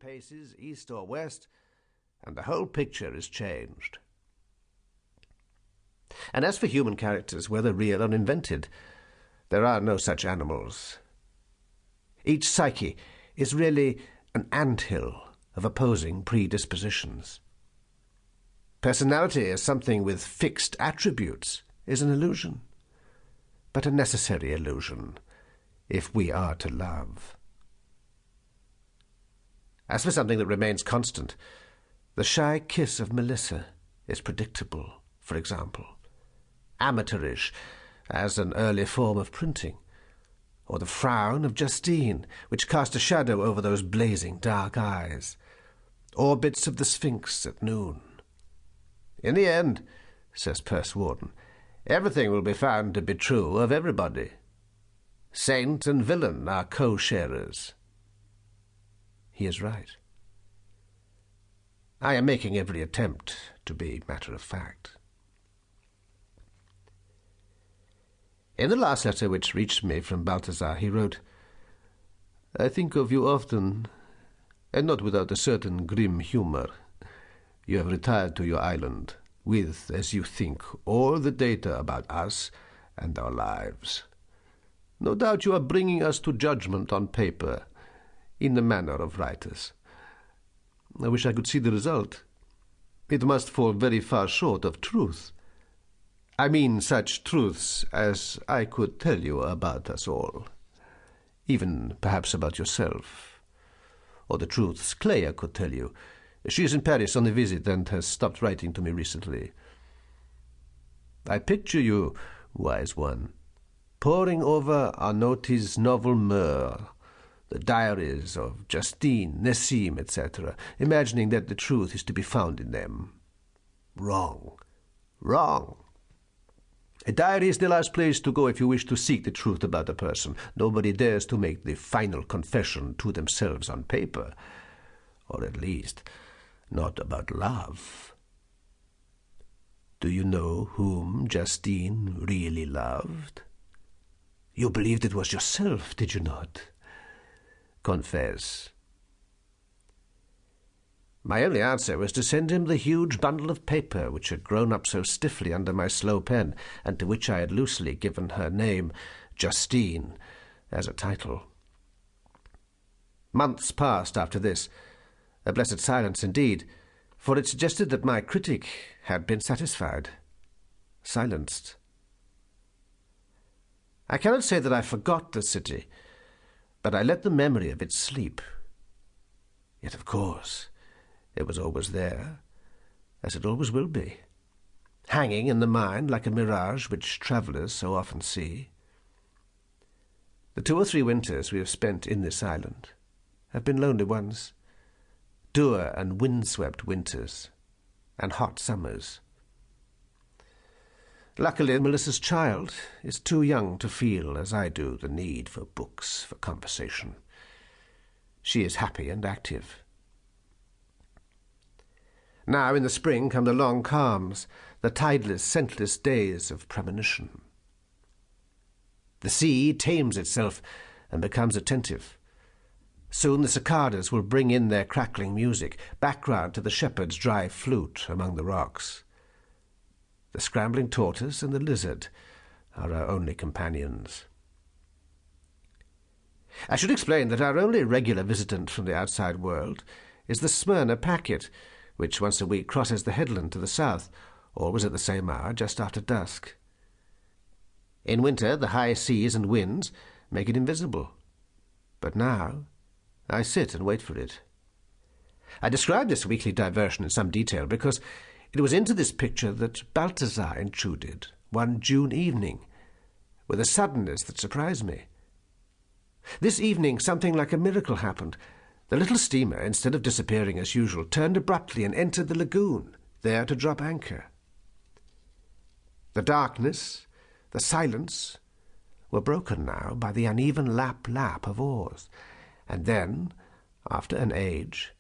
paces east or west, and the whole picture is changed. And as for human characters, whether real or invented, there are no such animals. Each psyche is really an anthill of opposing predispositions. Personality as something with fixed attributes is an illusion, but a necessary illusion if we are to love. As for something that remains constant, the shy kiss of Melissa is predictable, for example, amateurish as an early form of printing, or the frown of Justine, which cast a shadow over those blazing dark eyes, or bits of the Sphinx at noon. In the end, says Pursewarden, everything will be found to be true of everybody. Saint and villain are co-sharers. He is right. I am making every attempt to be matter-of-fact. In the last letter which reached me from Balthazar, he wrote, "I think of you often, and not without a certain grim humour. You have retired to your island, with, as you think, all the data about us and our lives. No doubt you are bringing us to judgment on paper, in the manner of writers. I wish I could see the result. It must fall very far short of truth. I mean such truths as I could tell you about us all, even perhaps about yourself, or the truths Clea could tell you. She is in Paris on a visit and has stopped writing to me recently. I picture you, wise one, poring over Arnauti's novel Meur, the diaries of Justine, Nessim, etc., imagining that the truth is to be found in them. Wrong. Wrong. A diary is the last place to go if you wish to seek the truth about a person. Nobody dares to make the final confession to themselves on paper, or at least not about love. Do you know whom Justine really loved? You believed it was yourself, did you not? Confess." My only answer was to send him the huge bundle of paper which had grown up so stiffly under my slow pen, and to which I had loosely given her name, Justine, as a title. Months passed after this, a blessed silence indeed, for it suggested that my critic had been satisfied, silenced. I cannot say that I forgot the city, but I let the memory of it sleep. Yet, of course, it was always there, as it always will be, hanging in the mind like a mirage which travellers so often see. The 2 or 3 winters we have spent in this island have been lonely ones, dour and windswept winters, and hot summers. Luckily, Melissa's child is too young to feel, as I do, the need for books, for conversation. She is happy and active. Now in the spring come the long calms, the tideless, scentless days of premonition. The sea tames itself and becomes attentive. Soon the cicadas will bring in their crackling music, background to the shepherd's dry flute among the rocks. The scrambling tortoise and the lizard are our only companions. I should explain that our only regular visitant from the outside world is the Smyrna packet, which once a week crosses the headland to the south, always at the same hour, just after dusk. In winter, the high seas and winds make it invisible. But now I sit and wait for it. I describe this weekly diversion in some detail because it was into this picture that Balthazar intruded one June evening, with a suddenness that surprised me. This evening something like a miracle happened. The little steamer, instead of disappearing as usual, turned abruptly and entered the lagoon, there to drop anchor. The darkness, the silence, were broken now by the uneven lap-lap of oars, and then, after an age,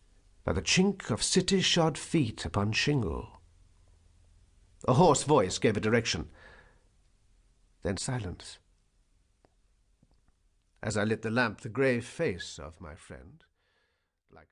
by the chink of city-shod feet upon shingle. A hoarse voice gave a direction, then silence. As I lit the lamp, the grave face of my friend, like